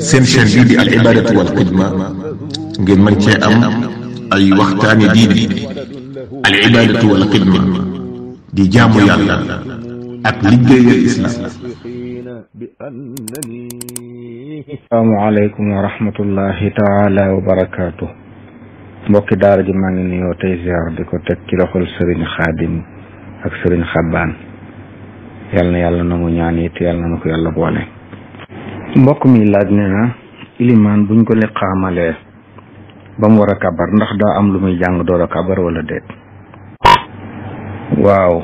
seen chaîne bii di al ibadatu wal xidma ngeen mën cee am ay waxtaani diine al ibadatu wal xidma di jaamu yàlla ak liggéeyal islam. asalaamaaleykum wa rahmatullahi taala wa barakaatu. mbokki daara ji maa ngi nuyoo tey ziar di ko teg ci loxol sëriñ xaadim ak sëriñ xabbaan. yal na yàlla nangu ñaan it yal na ko yàlla boole. mbokk mi laaj ne na ilimaan buñ ko liqaamalee ba mu war a kabar ndax daa am lu muy jàng door a kabar wala déet. waaw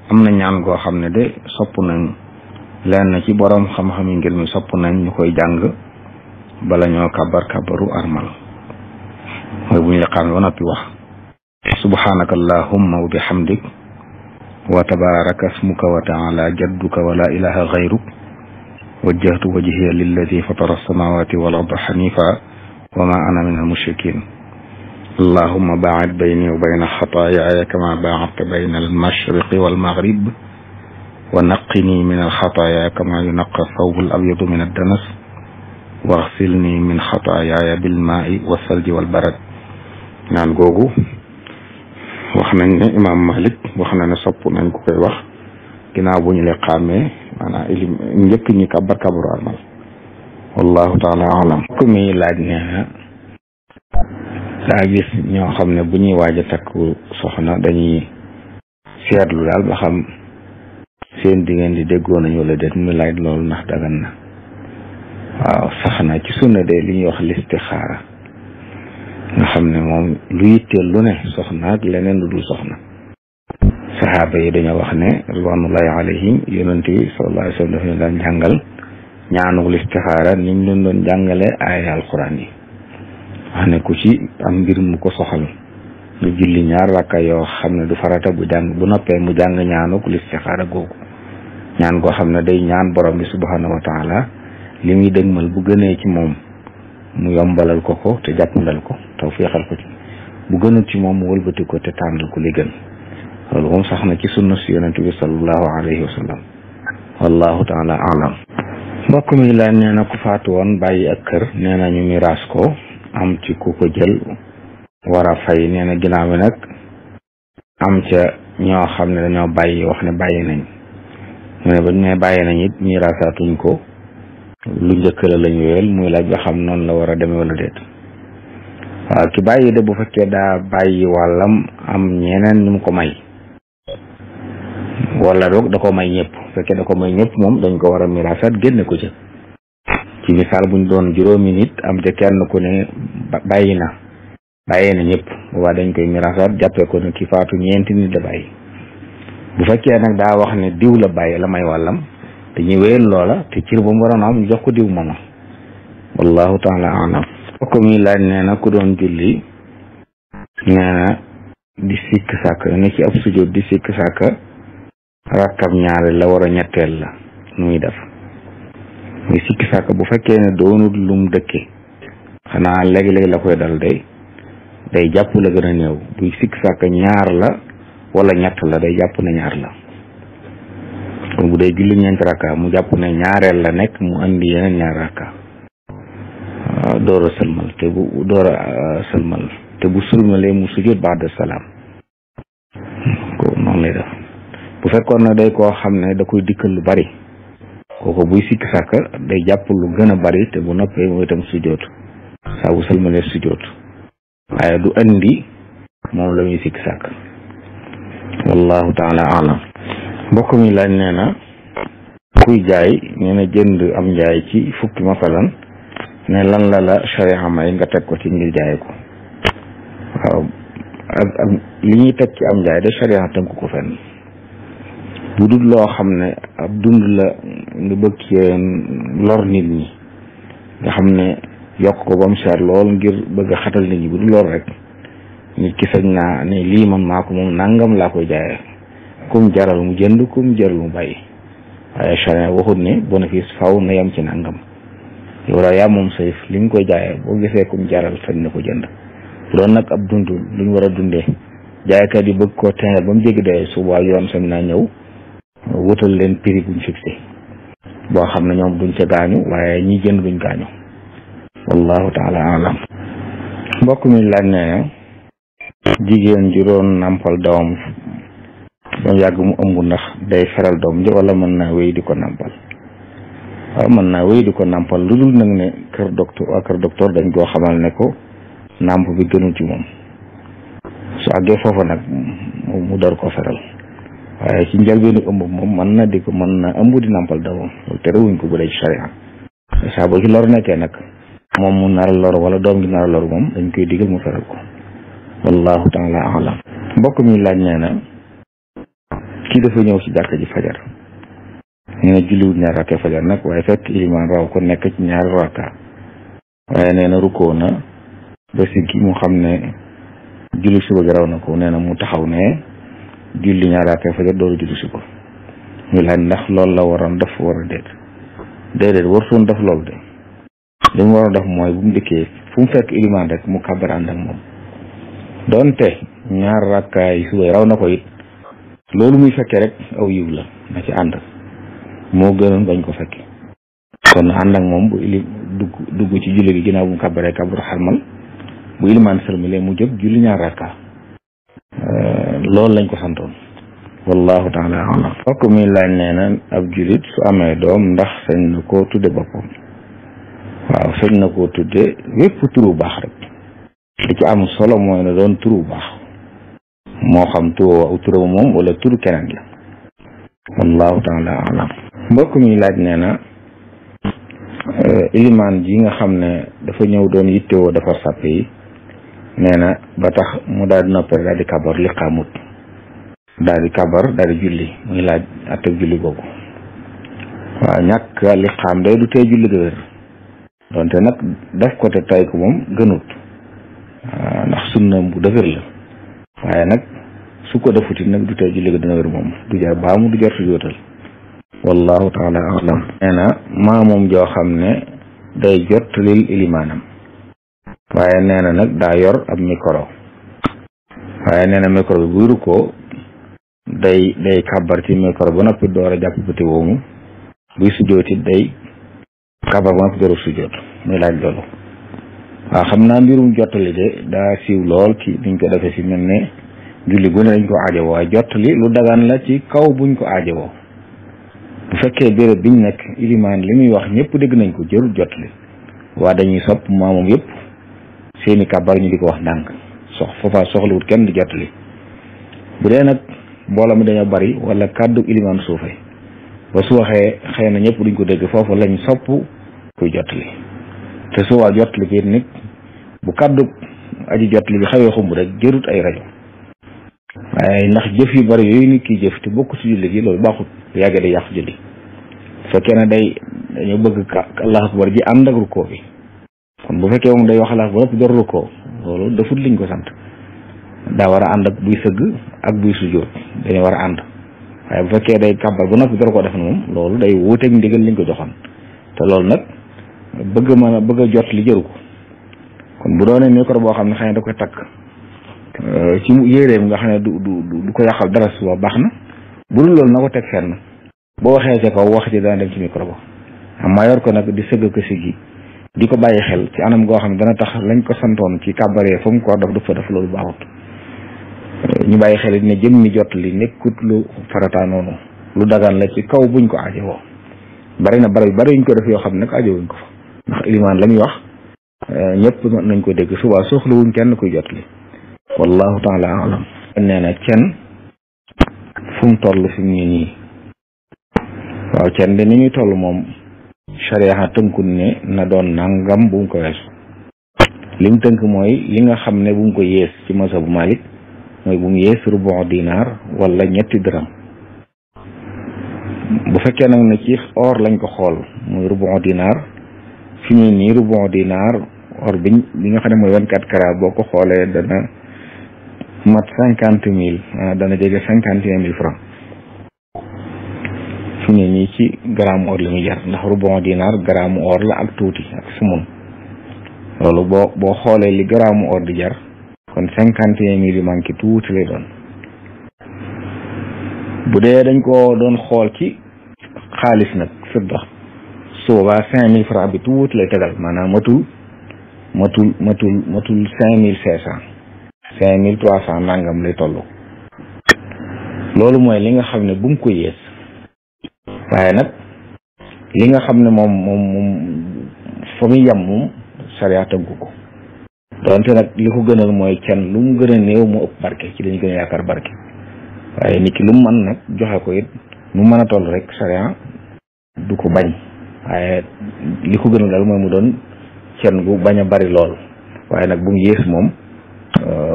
am na ñaan goo xam ne de sopp nañ leen na ci boroom xam-xam yi ngir mi sopp nañ ñu koy jàng bala ñoo kabaru armal mooy bu ñu liqaam ba noppi wax subhanaka allahumma wa bihamdik wa tabaraka asmuka wa taala jadduka wa la ilaha gayruk wajjahtu wajhiya lilladi fatara alsamawati wal arda hanifa wa ma ana min almushrikin allahumma baa'id bayni wa bayna xataayaaya kama baa'adta bayna almashriqi walmaghrib wa naqqini min alxataayaa kama yunaqqa thawbu alabyadu min addanas waxsilni min xataayaaya bilmaai wassalji walbarad. naan googu wax nañ ne imaam Malik wax na ne sopp nañ ko koy wax ginnaaw bu ñu le xàmmee maanaam njëkk ñi kabaru armal wallahu taala alam. ku mi laaj nee na daa gis ñoo xam ne bu ñuy waaj a takku soxna dañuy seetlu daal ba xam seen diggante di déggoo nañu wala déet mu laaj loolu ndax dagan na. waaw sax na ci sunna de li ñuy wax listixaara nga xam ne moom lu yitteel lu ne soxna ak leneen lu dul soxna. saxaaba yi dañoo wax ne ridwanullahi alayhim yonent bi sallallahu alayhi wa sallam dafa ñu daan jàngal ñaanu listixaara niñ leen doon jàngale ay alquran yi. wax ne ku ci am mbir mu ko soxal nga julli ñaar rakka yoo xam ne du farata bu noppee mu jàng ñaanuk listixaara googu ñaan goo xam ne day ñaan borom bi subhanahu wa taala li muy dëgmal bu gënee ci moom mu yombalal ko te jàppandal ko taw féexal ko ci bu gënul ci moom mu wëlbati ko te tànnal ko li gën. loolu moom sax na ci sunna si yonent bi sallallahu alayhi wa sallam wallahu taala alam. mbokk mi la nee na ku faatu woon bàyyi ak kër nee na ñu miraas ko am ci ku ko jël war a fay nee na ginnaaw bi nag am ca ñoo xam ne dañoo bàyyi wax ne bàyyi nañ mu ne ba ñu ne bàyyi nañ it miraasaatuñ ko lu njëkk la lañu wéyal muy laaj ba xam noonu la war a demee wala déet. waaw ki bàyyi de bu fekkee daa bàyyi wàllam am ñeneen ñu mu ko may wala doog da ko may ñëpp bu fekkee da ko may ñëpp moom dañ ko war a miraasaat génne ko ca. ci misaal buñ doon juróomi nit am ca kenn ku ne bàyyi na ñëpp boobaa dañ koy miraasaat jàppee ko ne ki faatu ñeenti nit la bàyyi. bu fekkee nag daa wax ne diw la bàyyi la may wàllam dañuy wéyal loola te cir ba mu waroon am ñu jox ko diw mooma wallahu taala alam. ko mi laaj nee na ku doon julli nee na di sikk sàkk ne ci ab sujjóot di sikk sàkk rakkab ñaari la war a ñetteel la nu muy def. muy sikki sàkk bu fekkee ne doonul lum dëkke xanaa léegi-léegi la koy dal day jàpp la gën a néew buy sikki sàkk ñaar la wala ñett la day jàpp ne ñaar la. kon bu dee julli ñeenti rakka mu jàpp ne ñaareel la nekk mu andi yeneen ñaar rakka door a sëlmal te bu sëlmalee mu sujjóot ba'da salaam ko noonu lay def. bu fekkoon na day koo xam ne da koy dikkal lu bari kooku buy sikk sàkk day jàpp lu gën a bari te bu noppee mooy itam sujjóot saa bu sëlmalee sujjóot waaye du andi moom la muy sikk sàkk wallahu taala alam. mbokk mi laaj nee na kuy jaay nee na jënd am njaay ci fukki masalan ne lan la sharia may nga teg ko ci ngir jaay ko. waaw ak li ñuy teg ci am njaay de sharia tënk ko fenn bu dul loo xam ne ab dund la nga bëgg lor nit ñi nga xam ne yokk ko ba mu seer lool ngir bëgg a xatal nit ñi bu dul lool rek nit ki sañ naa ne lii man maa ko moom nangam laa koy jaayee kum jaral mu jënd kum jaral mu bàyyi waaye charia waxut ne bénéfice faw na yem ci nangam yow daal yaa moom sayf li nga koy jaayee boo gisee kum jaral sañ na ko jënd. bu doon nag ab dund lu ñu war a dundee jaaykat yi bëgg koo teeŋal ba mu jéggi dayoo suba yoon sañ naa ñëw wutal leen prix buñ fixé boo xam ne ñoom duñ ca gaañu waaye ñi jënd duñ gaañu wallahu taala alam. mbokk mi laaj nee na jigéen ju doon nàmpal doom ba yàgg mu ëmb ndax day feral doom ji wala mën naa wéy di ko nàmpal. waaw mën naa wéy di ko nàmpal lu dul nag ne kër docteur dañ koo xamal ne ko nàmp bi gënul ci moom su àggee foofa nag mu door ko feral waaye ci njëlbeenu ëmb moom mën na ëmb di nàmpal doomam loolu terewuñ ko bu dee ci sharia saa boo ci lor nekkee nag moom mu nar a lor wala doom gi nar a lor moom dañ koy digal mu feral ko wallahu taala alam. mbokk mi laaj nee na kii dafa ñëw ci jàkka ji fajar nee na julliwut ñaar rakka fajar nag waaye fekk ilimaan raw ko nekk ci ñaari rakka waaye nee na rukkoo na ba siggi mu xam ne julli suba gi raw na ko nee na mu taxaw ne julli ñaar rakka fajar doolu julli suba ñu laaj ndax loolu la waroon def war a déedéet wartoon def loolu de li mu waroon def mooy bu mu dikkee fu mu fekk ilimaan rek mu kàbbar ànd ak moom doonte ñaar rakka yi suba raw na ko it loolu muy fekkee rek aw yiw la na ci ànd moo gënoon bañ ko fekke kon ànd ak moom bu dugg ci julli gi ginnaaw bu mu kàbbaree kàbbaru xarmal bu ilimaan sëlmale mu jóg julli ñaar rakka loolu lañ ko santoon wallahu taala alam. fokk mi laaj nee na ab jullit su amee doom ndax sañ na koo tudde boppam. waaw sañ na koo tudde wépp turu baax rek li ci am solo mooy na doon turu baax moo xam turu moom wala turu keneen la wallahu taala alam. mbokk mi laaj nee na ilimaan ji nga xam ne dafa ñëw doon yittewoo defar sàppe yi nee na ba tax mu daal di noppare daal di kabar liqaamut daal di kabar daal di julli muy laaj atteg julli googu. waaw ñàkk liqaam day du tee julli ga wér donte nag def ko te tay ko moom gënut ndax sunna bu dëgër la waaye nag su ko defuti nag du tee julli ga dina wér moom du jar baamu du jar sujjóotal wallahu taala alam. nee na maamoom joo xam ne day jot lil ilimaanam waaye nee na nag daa yor ab micro waaye nee na micro bi buy rukkoo day kàbbar ci micro ba noppi door a jàpp bëti woomu buy sujjóoti day kàbbar ba noppi door a sujjóot muy laaj loolu. waaw xam naa mbirum jottali de daa siiw lool ci niñ ko defee fi mel ne julli gu ne dañ ko aajowoo waaye jottali lu dagaan la ci kaw buñ ko aajowoo bu fekkee béréb biñ nekk ilimaan li muy wax ñëpp dégg nañ ko jërul jottali waa dañuy sopp maamoom yëpp seeni kàbbar ñu di ko wax ndànk foofa soxlawut kenn di jottali. bu dee nag mbooloo mi dañoo bari wala kàddu ilimaan suufe ba su waxee xëy na ñëpp duñ ko dégg foofu lañ sopp kuy jottali te su waa jottali ki nit bu kàddu aji jottali bi xawee xumb rek jërut ay rajo waaye ndax jëf yu bari yooyu nit kiy jëf te bokk ci julli gi loolu baaxut bu yàggee day yàq julli fekkee ne dañoo bëgg allahu akbar ji ànd ak rukkoo bi kon bu fekkee moom day wax allahu akbar door rukkoo loolu defut liñ ko sant daa war a ànd ak buy sëgg ak buy sujjóot dañu war a ànd waaye bu fekkee day kàbbar ba noppi door koo def na moom loolu day wuuteeg ndigal liñ ko joxoon te loolu nag bëgg a jot li jëru ko kon bu doonee micro boo xam ne xëy na da koy takk ci yéeréem nga xam ne du ko yàqal dara suba baax na bu dul loolu na ko teg fenn boo waxee ca kaw wax ci dana dem ci micro ba amma yor ko nag di sëgg ko siggi di ko bàyyi xel ci anam goo xam ne dana tax lañ ko santoon ci kàbbaree fa mu ko def du fa def loolu baaxut. ñu bàyyi xel ne jëm mi jot li nekkut lu farata noonu lu dagaan la ci kaw buñ ko aajowoo bari na bari yuñ ko def yoo xam ne nag aajowuñ ko fa ndax ilimaan la muy wax ñëpp nañ ko dégg suba soxlawuñ kenn kuy jot li wallahu taala alam. nee na cen fu mu toll fi mu nii waaw cen de ni muy toll moom sharia tënkul ne na doon nangam bu mu ko weesu lim tënk mooy li nga xam ne bu mu ko yées ci mazhabu Malik mooy bu mu yées rubu dinaar wala ñetti dërëm bu fekkee nag ne ci or lañ ko xool muy rubu dinaar fi mu nii rubu dinaar or bi nga xam ne mooy 24 carats boo ko xoolee dana mat 50,000 dana jege 51,000 francs fi mu nii ci gramme or li muy jar ndax rubu dinaar gramme or la ak tuuti ak sumun loolu boo xoolee li gramme or di jar kon 51,000 yu manqué tuuti lay doon. bu dee dañ ko doon xool ci xaalis nag fidda su boobaa 5,000 francs bi tuuti lay tegal maanaam matu matul 5500 nangam lay toll. loolu mooy li nga xam ne bu mu ko yées. waaye nag li nga xam ne moom fa muy yem moom sariya tënku ko. donte nag li ko gënal mooy can lu mu gën a néew mu ëpp barke ci dañu gën a yaakaar barke. waaye nit ki lu mu mën nag joxe ko it mu mën a toll rek sariya du ko bañ. waaye li ko gënal daal mooy mu doon can gu bañ a bari lool. waaye nag bu mu yées moom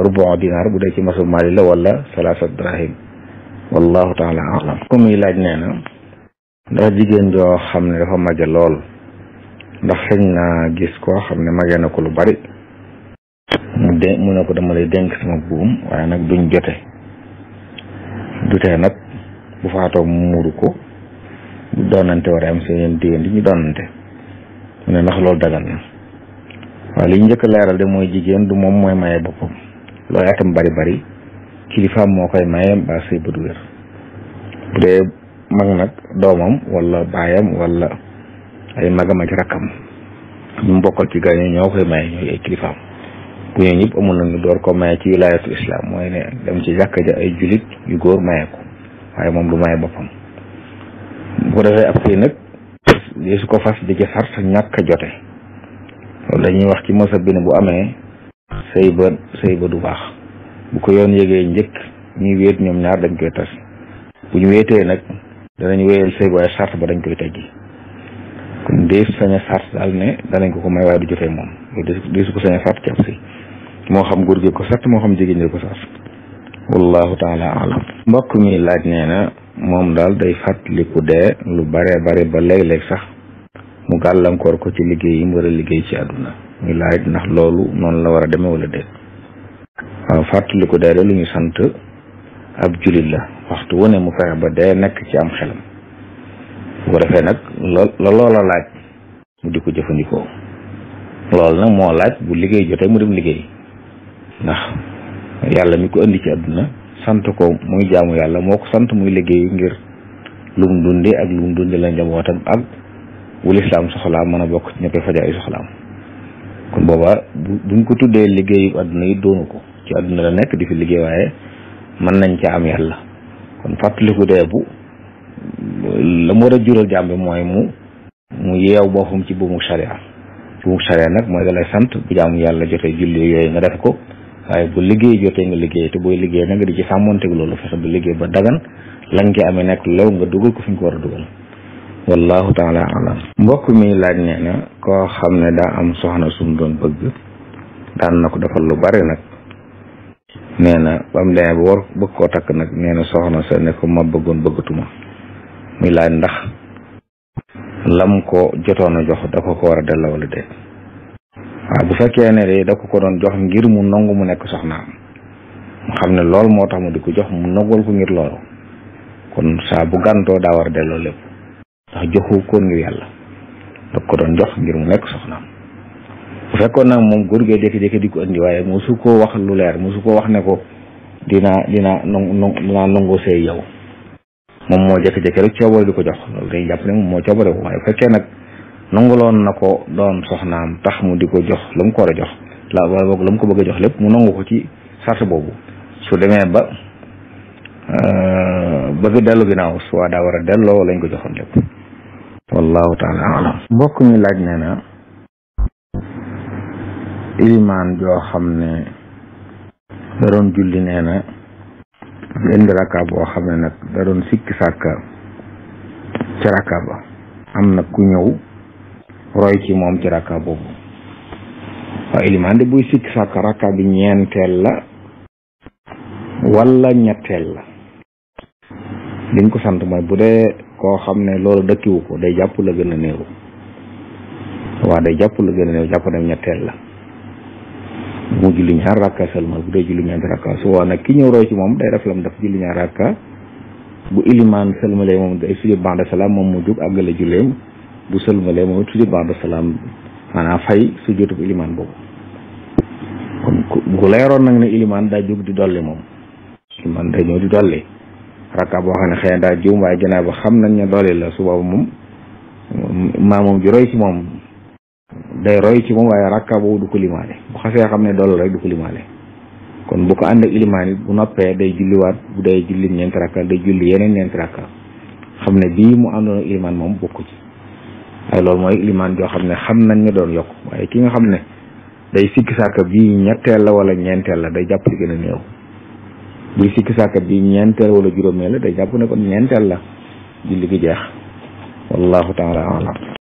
rubu dinaar bu dee ci masul mali la wala salaasa drahim. wallahu taala alam. comme yi laaj nee na ndax jigéen joo xam ne dafa mage lool ndax xëñ naa gis koo xam ne mage na ko lu bari mu ne ko dama lay dénk sama buum waaye nag duñ jote du tee nag bu faatoo mu muuru ko bu doonante war a am seen diggante ñu doonante mu ne ndax loolu dagal na. waaw li ñu njëkk a leeral de mooy jigéen du moom mooy maye boppam loolu atam bari kilifaam moo koy maye ba sëy ba du wér. bu dee mag nag doomam wala baayam wala ay magam ak rakkam ñu bokkal ci gaañu ñoo koy maye ñooy ay kilifaam. bu ñëw ñëpp amul nañu door ko maye ci wilaayatu islam mooy ne dem ci jàkka ja ay julit yu góor maye ko waaye moom du maye boppam. bu ko defee ab sëy nag di su ko fas di ci sart ñàkk a jote loolu dañuy wax ci mosab bi ne bu amee sëy ba du baax. bu ko yoon yëgee njëkk ñuy wéet ñoom ñaar dañ koy tas bu ñu wéetee nag danañ wéyal sëy waaye sart ba dañ koy teggi kon dee su sañ a sart daal ne danañ ko may waaye du jotee moom dee su ko sañ a sart ci ab sëy moo xam góor gi ko sart moo xam jigéen ñi ko sart. wallahu taala alam. mbokk mi laaj nee na moom daal day fàttaliku dee lu bare ba léeg-léeg sax mu gàllankoor ko ci liggéey yi mu war a liggéey ci àdduna muy laaj ndax loolu noonu la war a demee wala déet. waaw fàttaliku dee lu ñu sant ab julit la waxtu wu ne mu fexe ba dee nekk ci am xelam bu ko defee nag loola laaj mu di ko jëfandikoo. loolu nag moo laaj bu liggéey jotee mu dem liggéey ndax yàlla mi ko indi ci àdduna sant ko muy jaamu yàlla moo ko sant muy liggéey ngir lu mu dundi ak lu mu dundi la njabootam ak bu lislaam soxlaa mën a bokk ci ñu koy faja ay soxlaam. kon booba buñ ko tuddee liggéeyu àdduna yi doonu ko ci àdduna la nekk di fi liggéey waaye mën nañ ca am yàlla. kon fàttaliku dee bu la mu war a jural jàmm bi mooy mu yeew boppam ci buumu sharia. ci buumu sharia nag mooy da lay sant bu jaamu yàlla jotee julli yooyu nga def ko waaye bu liggéey jotee nga liggéey te booy liggéey nag nga di ci sàmmonteeg loolu fexe ba liggéey ba dagan lañ ci amee nekk lew nga dugal ko fi ñu ko war a dugal. wallahu taala alam. mbokk mi laaj nee na koo xam ne daa am soxna sum doon bëgg daan na ko defal lu bari nag nee na ba mu demee ba war bëgg koo takk nag nee na soxna sa ne ko ma bëggoon bëggatuma muy laaj ndax lam ko jotoon a jox da ko war a delloo wala déet. waaw bu fekkee ne de da ko doon jox ngir mu nangu mu nekk soxnaam mu xam ne loolu moo tax mu di ko jox mu nangul ko ngir loolu kon saa bu gàntoo daa war a delloo lépp ndax joxu ko ngir yàlla da ko doon jox ngir mu nekk soxnaam. bu fekkoon nag moom góor gee jékki-jékki di ko indi waaye mosu koo wax lu leer mosu koo wax ne ko dinaa nangoo sëy yow moom moo jékki-jékki rek coobare di ko jox loolu day jàpp ne moom moo coobare ko waaye bu fekkee nag nanguloon na ko doon soxnaam tax mu di ko jox la mu ko war a jox wala boog la mu ko bëgg a jox lépp mu nangu ko ci sart boobu su demee ba bëgg dellu ginnaaw su waa daa war a delloo lañ ko joxoon lépp. wallahu taala alam. mbokk mi laaj nee na ilimaan joo xam ne da doon julli nee na indi rakka boo xam ne nag da doon sikki sàkka ci rakka ba am na ku ñëw roy ci moom ci rakka boobu. waaw ilimaan de buy sikki sàkka rakka bi ñeenteel la wala ñetteel la liñ ko sant mooy bu dee koo xam ne loolu dëkkiwu ko day jàpp la gën a néew waaw day jàpp la gën a néew jàpp dem ñetteel la mu julli ñaar rakka seulement bu dee julli ñeenti rakka su waa nag ki ñëw roy ci moom day def lam def julli ñaar rakka bu ilimaan sëlmalee moom day sujud ba'da salaam moom mu jug àggale julleem bu sëlmalee moom sujud ba'da salaam maanaam fay sujudub ilimaan boobu. kon bu leeroon nag ne ilimaan daa jóg di dolli moom ilimaan day ñëw di dolli rakka boo xam ne xëy na daa juum waaye gannaaw ba xam nañ ne dolli la su boobu moom maa moom ju roy ci moom day roy ci moom waaye rakka boobu du ko limaale bu xasee xam ne dool rek du ko limaale kon bu ko ànd ak ilimaan it bu noppee day julliwaat bu day julli ñeenti rakka day julli yeneen ñeenti rakka xam ne bii mu àndoon ak ilimaan moom bokku ci waaye loolu mooy ilimaan joo xam ne xam nañ ne doon yokk waaye ki nga xam ne day sikki sàkka bii ñetteel la wala ñeenteel la day jàpp di gën a néew buy sikki sàkka bii ñeenteel wala juróomeel la day jàpp ne kon ñeenteel la julli gi jeex wallahu taala alam